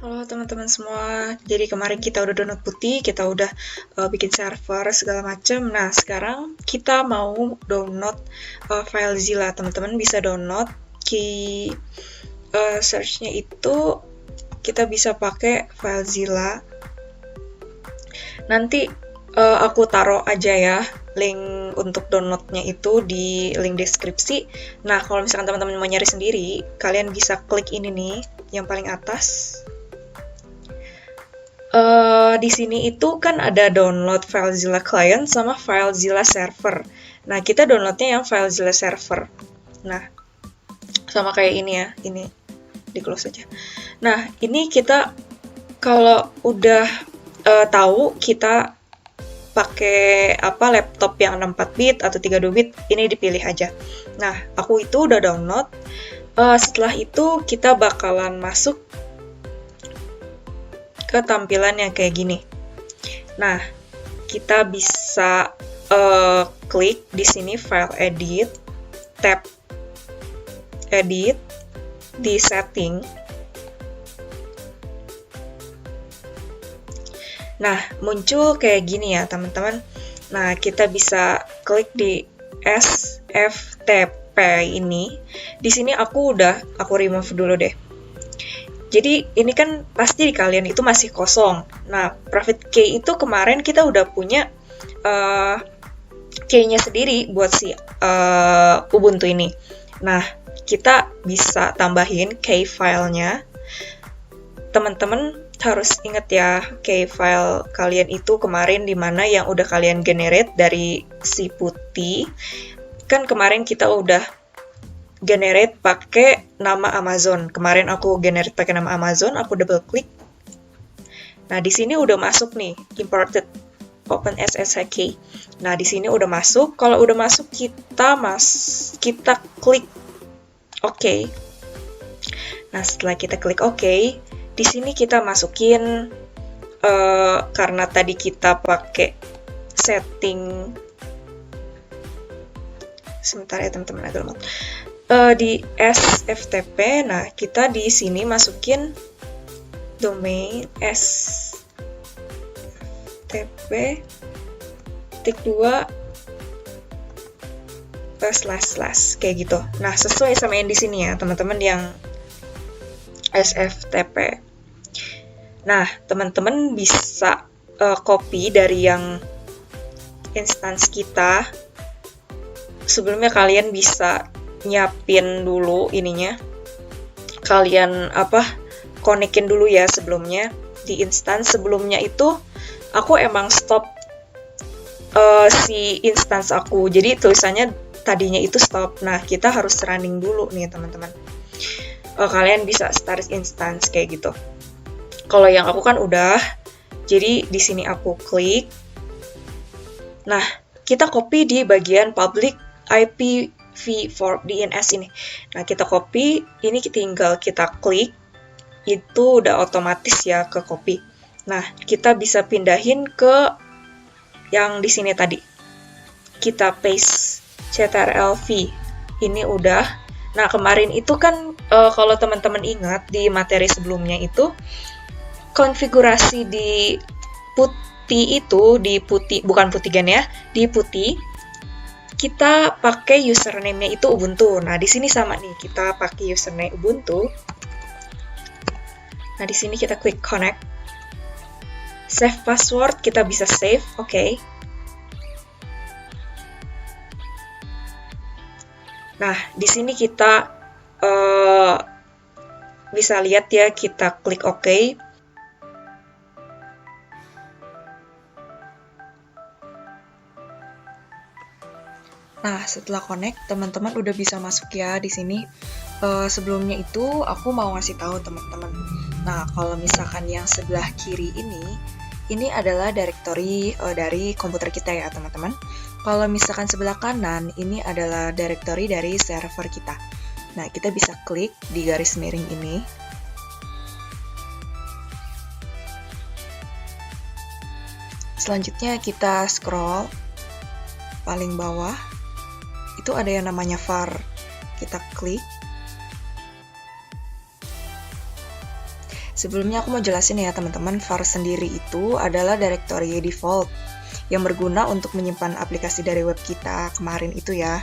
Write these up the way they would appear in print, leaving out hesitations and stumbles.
Halo teman-teman semua, jadi kemarin kita udah download Putih, kita udah bikin server segala macem. Nah sekarang kita mau download FileZilla. Teman-teman bisa download key search-nya itu kita bisa pakai FileZilla. Nanti aku taruh aja ya link untuk downloadnya itu di link deskripsi. Nah kalau misalkan teman-teman mau nyari sendiri, kalian bisa klik ini nih yang paling atas. Di sini itu kan ada download FileZilla Client sama FileZilla Server. Nah, kita downloadnya yang FileZilla Server. Nah, sama kayak ini ya, ini di close aja. Nah, ini kita kalau udah tahu kita pakai apa laptop yang 64 bit atau 32 bit, ini dipilih aja. Nah, aku itu udah download. Setelah itu kita bakalan masuk ke tampilan yang kayak gini. Nah, kita bisa klik di sini file edit, tab edit, di setting. Nah, muncul kayak gini ya teman-teman. Nah, kita bisa klik di SFTP ini. Di sini aku remove dulu deh. Jadi ini kan pasti di kalian itu masih kosong. Nah, private key itu kemarin kita udah punya key-nya sendiri buat si Ubuntu ini. Nah, kita bisa tambahin key file-nya. Teman-teman harus ingat ya, key file kalian itu kemarin di mana yang udah kalian generate dari si Putih. Kan kemarin kita udah generate pakai nama Amazon. Kemarin aku generate pakai nama Amazon, aku double klik. Nah, di sini udah masuk nih, imported OpenSSH key. Nah, di sini udah masuk. Kalau udah masuk kita klik OK. Nah, setelah kita klik OK, di sini kita masukin karena tadi kita pakai setting. Sebentar ya teman-teman, agak lemot. Di SFTP, nah kita di sini masukin domain SFTP //, kayak gitu. Nah, sesuai sama yang di sini ya, teman-teman yang SFTP. Nah, teman-teman bisa copy dari yang instance kita. Sebelumnya kalian bisa nyiapin dulu ininya, kalian konekin dulu ya sebelumnya di instance. Sebelumnya itu aku emang stop si instance aku, jadi tulisannya tadinya itu stop. Nah, kita harus running dulu nih teman-teman. Kalian bisa start instance kayak gitu. Kalau yang aku kan udah, jadi di sini aku klik. Nah, kita copy di bagian public IPv4 DNS ini. Nah, kita copy, ini tinggal kita klik, itu udah otomatis ya ke copy. Nah, kita bisa pindahin ke yang di sini tadi. Kita paste ctrl-v. Ini udah. Nah, kemarin itu kan kalau teman-teman ingat di materi sebelumnya itu konfigurasi di Putih itu, bukan Putigen ya, di Putih kita pakai username-nya itu Ubuntu. Nah, di sini sama nih, kita pakai username Ubuntu. Nah, di sini kita klik connect. Save password, kita bisa save, oke. Nah, di sini kita bisa lihat ya, kita klik oke. Nah, setelah connect, teman-teman udah bisa masuk ya di sini. Sebelumnya itu aku mau ngasih tahu teman-teman. Nah, kalau misalkan yang sebelah kiri ini adalah directory dari komputer kita ya teman-teman. Kalau misalkan sebelah kanan, ini adalah directory dari server kita. Nah, kita bisa klik di garis miring ini. Selanjutnya kita scroll paling bawah. Itu ada yang namanya var. Kita klik. Sebelumnya aku mau jelasin ya teman-teman, var sendiri itu adalah directory default yang berguna untuk menyimpan aplikasi dari web kita kemarin itu ya,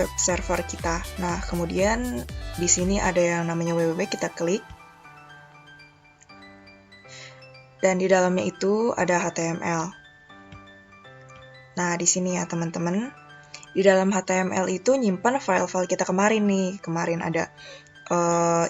web server kita. Nah, kemudian di sini ada yang namanya www, kita klik. Dan di dalamnya itu ada HTML. Nah, di sini ya teman-teman, di dalam HTML itu nyimpan file-file kita kemarin nih. Kemarin ada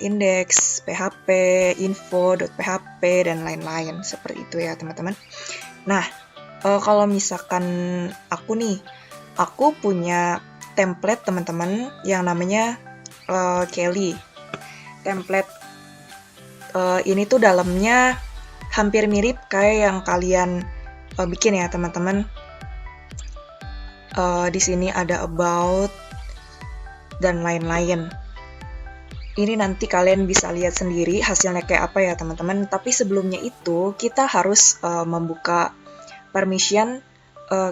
index, php, info.php, dan lain-lain. Seperti itu ya teman-teman. Nah, kalau misalkan aku punya template teman-teman yang namanya Kelly. Template ini tuh dalamnya hampir mirip kayak yang kalian bikin ya teman-teman. Di sini ada about dan lain-lain. Ini nanti kalian bisa lihat sendiri hasilnya kayak apa ya teman-teman. Tapi sebelumnya itu kita harus membuka permission,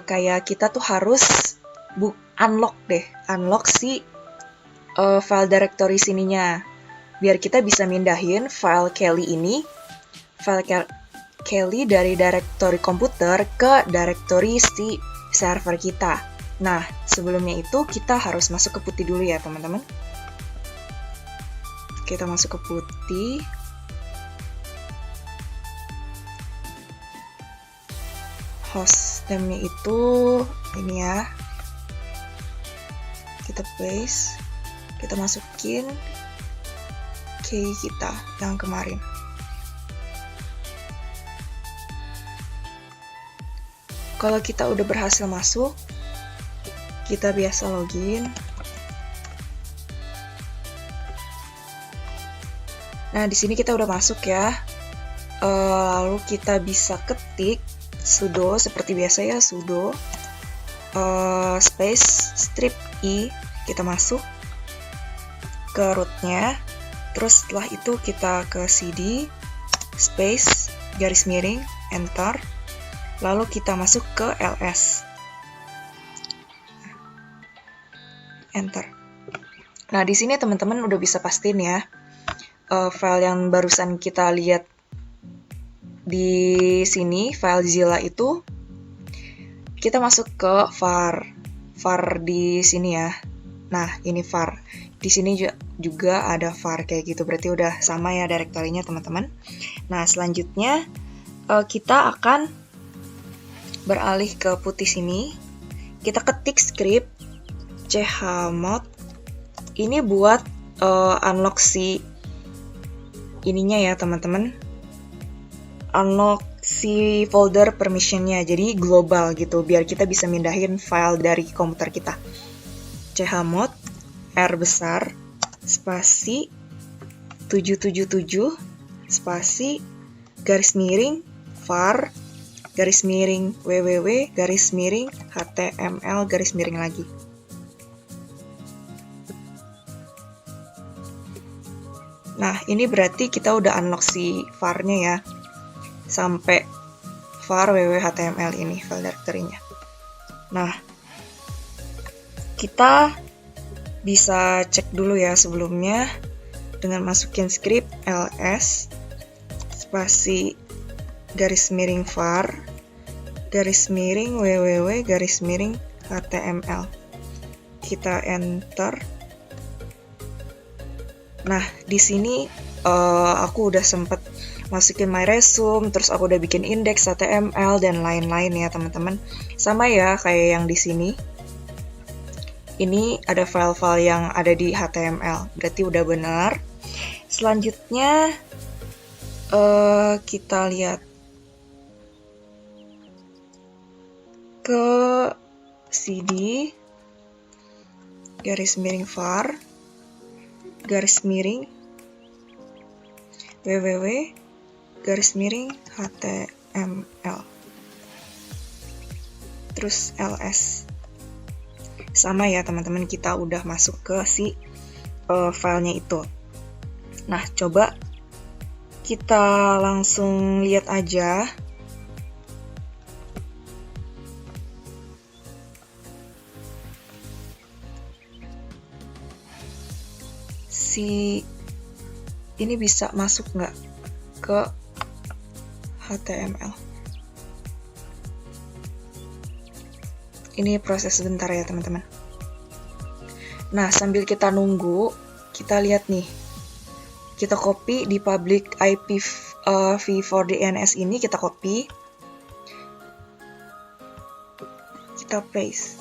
kayak kita tuh harus unlock si file directory sininya, biar kita bisa mindahin file Kelly ini, file Kelly dari directory komputer ke directory si server kita. Nah, sebelumnya itu kita harus masuk ke putih dulu ya teman-teman. Kita masuk ke putih. Hostname-nya itu ini ya. Kita paste. Kita masukin key kita yang kemarin. Kalau kita udah berhasil masuk, kita biasa login. Nah, di sini kita udah masuk ya. Lalu kita bisa ketik sudo seperti biasa ya, sudo space strip i, kita masuk ke rootnya. Terus setelah itu kita ke cd space garis miring enter. Lalu kita masuk ke ls. Enter. Nah, di sini teman-teman udah bisa pastiin ya, file yang barusan kita lihat di sini, file Zilla itu, kita masuk ke var di sini ya. Nah, ini var. Di sini juga ada var kayak gitu, berarti udah sama ya direktorinya teman-teman. Nah, selanjutnya kita akan beralih ke putih sini. Kita ketik script chmod. Ini buat unlock si ininya ya teman-teman. Unlock si folder permissionnya, jadi global gitu, biar kita bisa mindahin file dari komputer kita. Chmod R besar spasi 777 spasi garis miring var garis miring www garis miring html garis miring lagi. Nah, ini berarti kita udah unlock si var-nya ya, sampai var www.html ini file directory-nya. Nah, kita bisa cek dulu ya sebelumnya dengan masukin script ls spasi garis miring var garis miring www garis miring html. Kita enter. Nah, di sini aku udah sempet masukin my resume, terus aku udah bikin index HTML dan lain-lain ya teman-teman. Sama ya kayak yang di sini. Ini ada file-file yang ada di HTML, berarti udah benar. Selanjutnya kita lihat ke cd garis miring var garis miring www garis miring html terus ls. Sama ya teman-teman, kita udah masuk ke si filenya itu. Nah, coba kita langsung lihat aja si ini bisa masuk nggak ke HTML. Ini proses sebentar ya teman-teman. Nah, sambil kita nunggu, kita lihat nih. Kita copy di public IPv4 DNS ini, kita copy. Kita paste.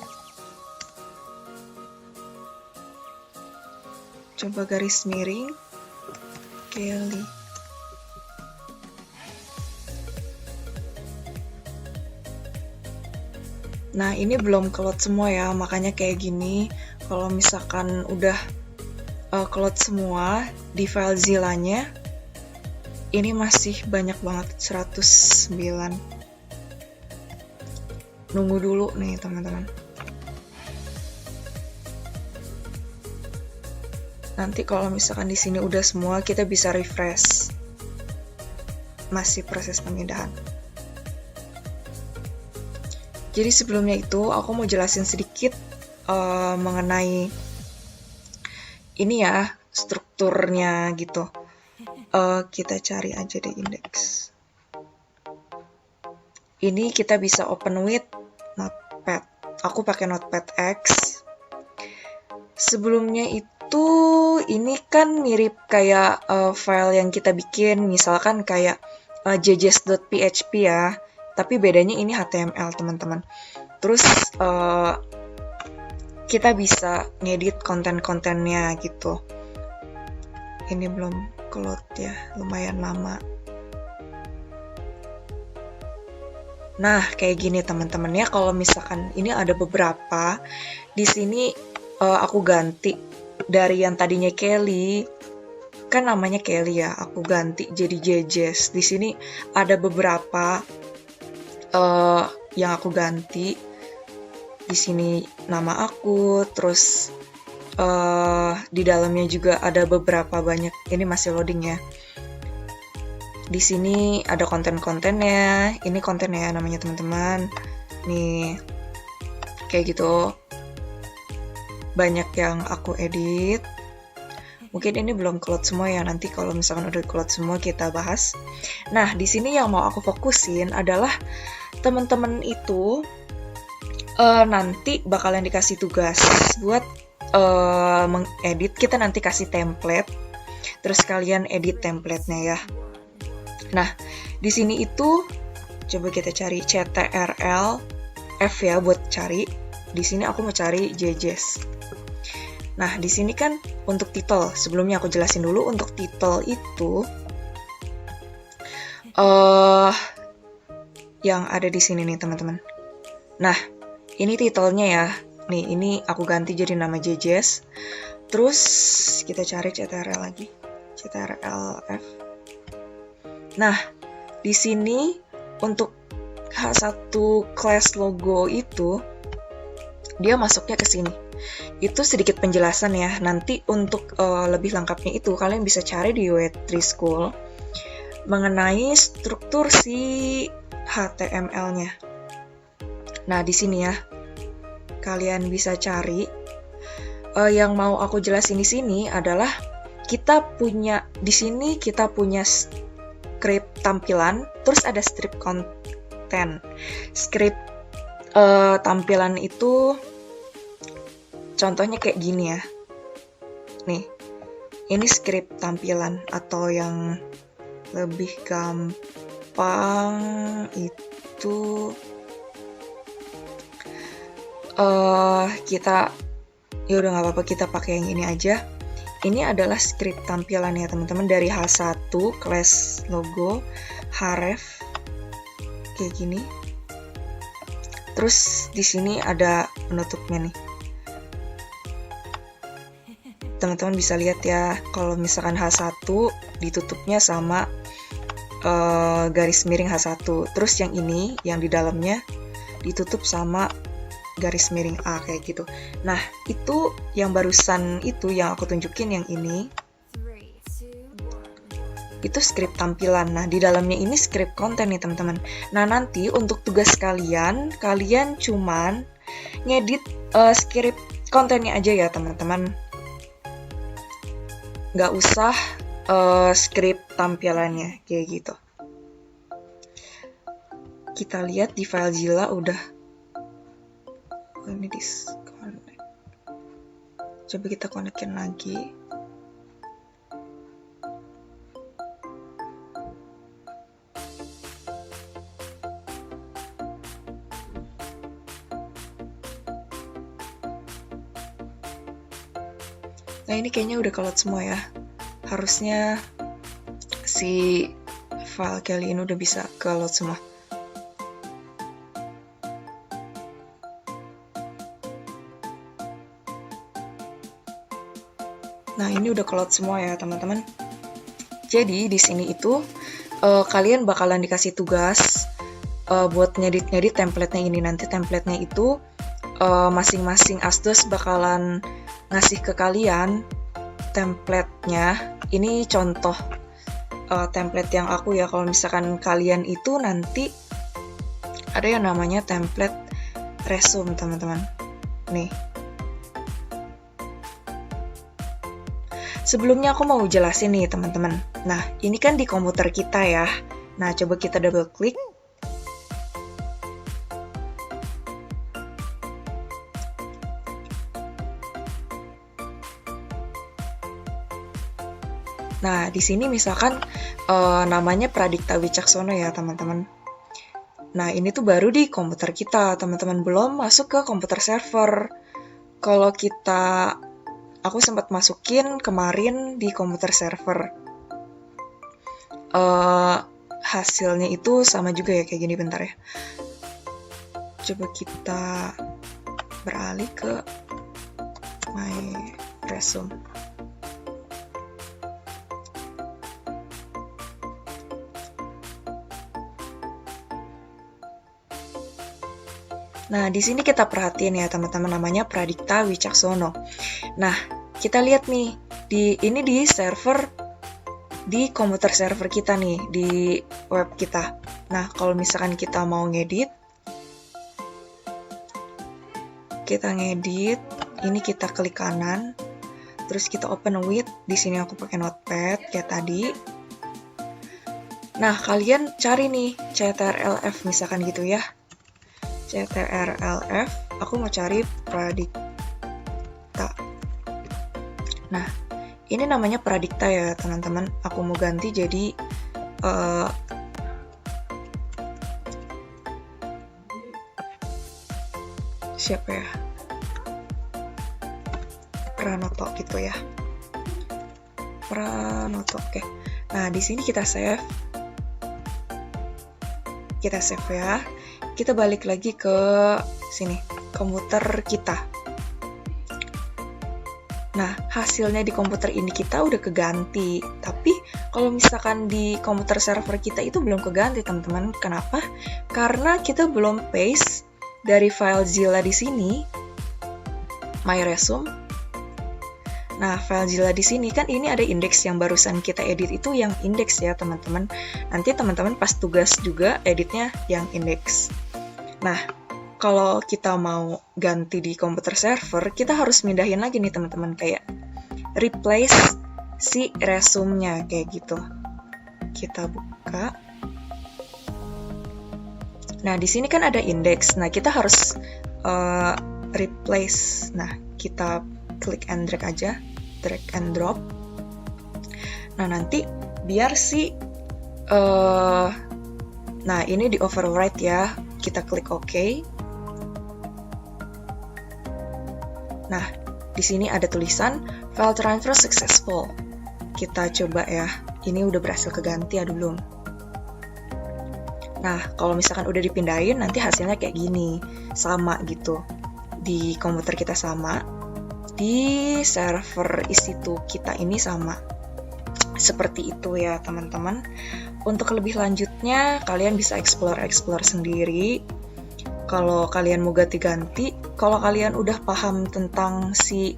Coba garis miring. Kelly. Nah, ini belum keload semua ya, makanya kayak gini. Kalau misalkan udah keload semua di file Zilla-nya, ini masih banyak banget, 109. Nunggu dulu nih teman-teman. Nanti kalau misalkan di sini udah semua, kita bisa refresh. Masih proses pemindahan. Jadi sebelumnya itu aku mau jelasin sedikit mengenai ini ya, strukturnya gitu. Kita cari aja deh indeks. Ini kita bisa open with Notepad. Aku pakai Notepad X. Sebelumnya itu ini kan mirip kayak file yang kita bikin, misalkan kayak jjs.php ya. Tapi bedanya ini HTML teman-teman. Terus kita bisa ngedit konten-kontennya gitu. Ini belum keload ya, lumayan lama. Nah, kayak gini teman-teman ya. Kalau misalkan ini ada beberapa, di sini aku ganti dari yang tadinya Kelly, kan namanya Kelly ya. Aku ganti jadi JJS. Di sini ada beberapa yang aku ganti. Di sini nama aku, terus di dalamnya juga ada beberapa banyak. Ini masih loading ya. Di sini ada konten-kontennya. Ini kontennya namanya teman-teman. Nih, kayak gitu. Banyak yang aku edit. Mungkin ini belum keload semua ya, nanti kalau misalkan udah keload semua kita bahas. Nah, di sini yang mau aku fokusin adalah teman-teman itu nanti bakalan dikasih tugas buat mengedit. Kita nanti kasih template, terus kalian edit templatenya ya. Nah, di sini itu coba kita cari CTRL F ya buat cari. Di sini aku mau cari JJS. Nah, di sini kan untuk title, sebelumnya aku jelasin dulu untuk title itu yang ada di sini nih teman-teman. Nah, ini titelnya ya. Nih, ini aku ganti jadi nama JJS. Terus kita cari CTRL lagi. CTRL F. Nah, di sini untuk H1 class logo itu dia masuknya ke sini. Itu sedikit penjelasan ya. Nanti untuk lebih lengkapnya itu kalian bisa cari di W3 School mengenai struktur si HTML-nya. Nah, di sini ya. Kalian bisa cari. Yang mau aku jelasin di sini adalah kita punya di sini kita punya script tampilan, terus ada strip content. Script tampilan itu contohnya kayak gini ya. Nih, ini script tampilan, atau yang lebih gampang itu kita ya udah nggak apa-apa, kita pakai yang ini aja. Ini adalah script tampilan ya teman-teman, dari H1 class logo href kayak gini. Terus di sini ada penutupnya nih. Teman-teman bisa lihat ya, kalau misalkan H1 ditutupnya sama garis miring H1. Terus yang ini, yang di dalamnya ditutup sama garis miring A kayak gitu. Nah, itu yang barusan itu yang aku tunjukin, yang ini. Itu script tampilan. Nah, di dalamnya ini script konten nih teman-teman. Nah, nanti untuk tugas kalian cuman ngedit script kontennya aja ya teman-teman. Nggak usah script tampilannya kayak gitu. Kita lihat di FileZilla udah ini disconnect. Coba kita konekin lagi. Nah ini kayaknya udah keload semua ya. Harusnya si file kali ini udah bisa keload semua. Nah ini udah keload semua ya teman-teman. Jadi di sini itu kalian bakalan dikasih tugas buat ngedit template-nya ini. Nanti template-nya itu masing-masing Asdos bakalan ngasih ke kalian template-nya. Ini contoh template yang aku ya. Kalau misalkan kalian itu nanti ada yang namanya template resume teman-teman. Nih. Sebelumnya aku mau jelasin nih teman-teman. Nah ini kan di komputer kita ya. Nah coba kita double klik. Nah, di sini misalkan namanya Pradikta Wicaksono ya, teman-teman. Nah, ini tuh baru di komputer kita, teman-teman. Belum masuk ke komputer server. Kalau aku sempat masukin kemarin di komputer server. Hasilnya itu sama juga ya, kayak gini, bentar ya. Coba kita beralih ke My Resume. Nah, di sini kita perhatiin ya teman-teman, namanya Pradikta Wicaksono. Nah, kita lihat nih, ini di server, di komputer server kita nih, di web kita. Nah, kalau misalkan kita mau ngedit, ini kita klik kanan, terus kita open with, di sini aku pakai notepad kayak tadi. Nah, kalian cari nih CTRL-F misalkan gitu ya. CTRL-F, aku mau cari Pradikta. Nah, ini namanya Pradikta ya teman-teman. Aku mau ganti jadi siapa ya? Pranoto gitu ya. Pranoto, oke. Nah, di sini kita save. Kita save ya. Kita balik lagi ke sini, komputer kita. Nah, hasilnya di komputer ini kita udah keganti. Tapi, kalau misalkan di komputer server kita itu belum keganti, teman-teman. Kenapa? Karena kita belum paste dari FileZilla di sini, My Resume. Nah, FileZilla di sini kan ini ada indeks yang barusan kita edit itu yang indeks ya, teman-teman. Nanti teman-teman pas tugas juga editnya yang indeks. Nah, kalau kita mau ganti di komputer server, kita harus mindahin lagi nih teman-teman, kayak replace si resume-nya kayak gitu. Kita buka. Nah, di sini kan ada indeks. Nah, kita harus replace. Nah, kita klik and drag aja, drag and drop. Nah, nanti biar nah, ini di overwrite ya. Kita klik OK. Nah, di sini ada tulisan file transfer successful. Kita coba ya. Ini udah berhasil keganti ya belum? Nah, kalau misalkan udah dipindahin, nanti hasilnya kayak gini. Sama gitu. Di komputer kita sama. Di server EC2 kita ini sama. Seperti itu ya, teman-teman. Untuk lebih lanjutnya, kalian bisa explore sendiri. Kalau kalian mau ganti-ganti, kalau kalian udah paham tentang si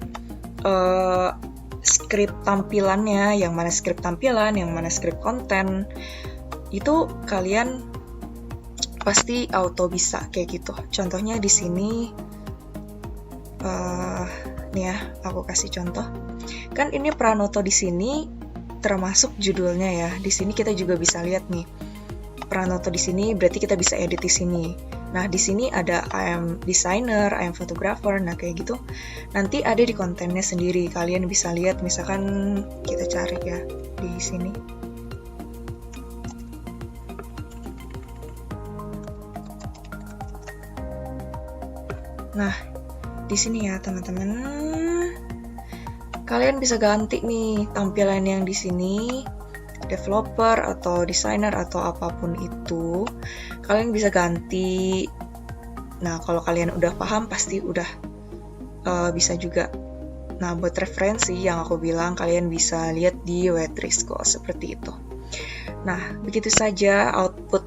script tampilannya, yang mana script tampilan, yang mana script konten, itu kalian pasti auto bisa kayak gitu. Contohnya di sini, nih ya, aku kasih contoh. Kan ini Pranoto di sini termasuk judulnya ya. Di sini kita juga bisa lihat nih. Pranoto di sini berarti kita bisa edit di sini. Nah, di sini ada I am designer, I am photographer, nah kayak gitu. Nanti ada di kontennya sendiri. Kalian bisa lihat, misalkan kita cari ya di sini. Nah, di sini ya teman-teman. Kalian bisa ganti nih tampilan yang di sini, developer atau designer atau apapun itu. Kalian bisa ganti. Nah, kalau kalian udah paham pasti udah bisa juga. Nah, buat referensi yang aku bilang, kalian bisa lihat di Waitress School seperti itu. Nah, begitu saja output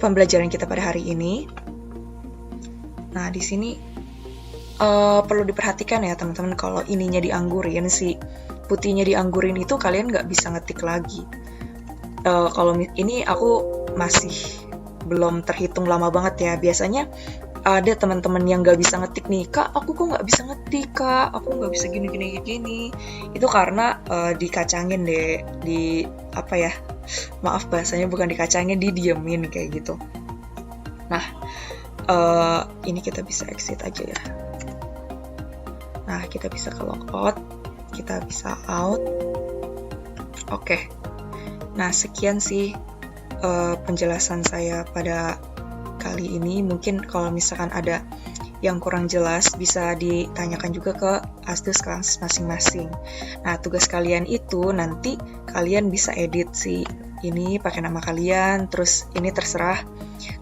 pembelajaran kita pada hari ini. Nah, di sini perlu diperhatikan ya teman-teman, kalau ininya dianggurin, si putihnya dianggurin itu kalian nggak bisa ngetik lagi. Kalau ini aku masih belum terhitung lama banget ya. Biasanya ada teman-teman yang nggak bisa ngetik nih, kak aku kok nggak bisa ngetik, kak aku nggak bisa gini. Itu karena dikacangin deh, di apa ya, maaf bahasanya bukan dikacangin, didiemin kayak gitu. Nah, ini kita bisa exit aja ya. Nah, kita bisa ke logout, kita bisa out. Oke. Nah, sekian sih penjelasan saya pada kali ini. Mungkin kalau misalkan ada yang kurang jelas, bisa ditanyakan juga ke asdos kelas masing-masing. Nah, tugas kalian itu nanti kalian bisa edit sih. Ini pakai nama kalian, terus ini terserah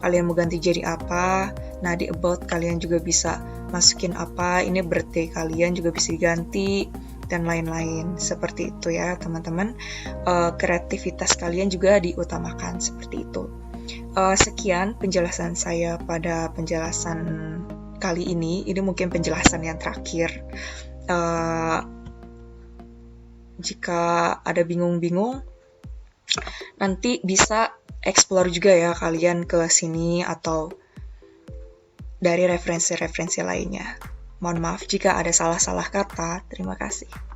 kalian mau ganti jadi apa. Nah, di about kalian juga bisa masukin apa, ini birthday kalian juga bisa diganti, dan lain-lain. Seperti itu ya teman-teman. Kreativitas kalian juga diutamakan, seperti itu. Sekian penjelasan saya pada penjelasan kali ini. Ini mungkin penjelasan yang terakhir. Jika ada bingung-bingung, nanti bisa explore juga ya kalian ke sini atau dari referensi-referensi lainnya. Mohon maaf jika ada salah-salah kata. Terima kasih.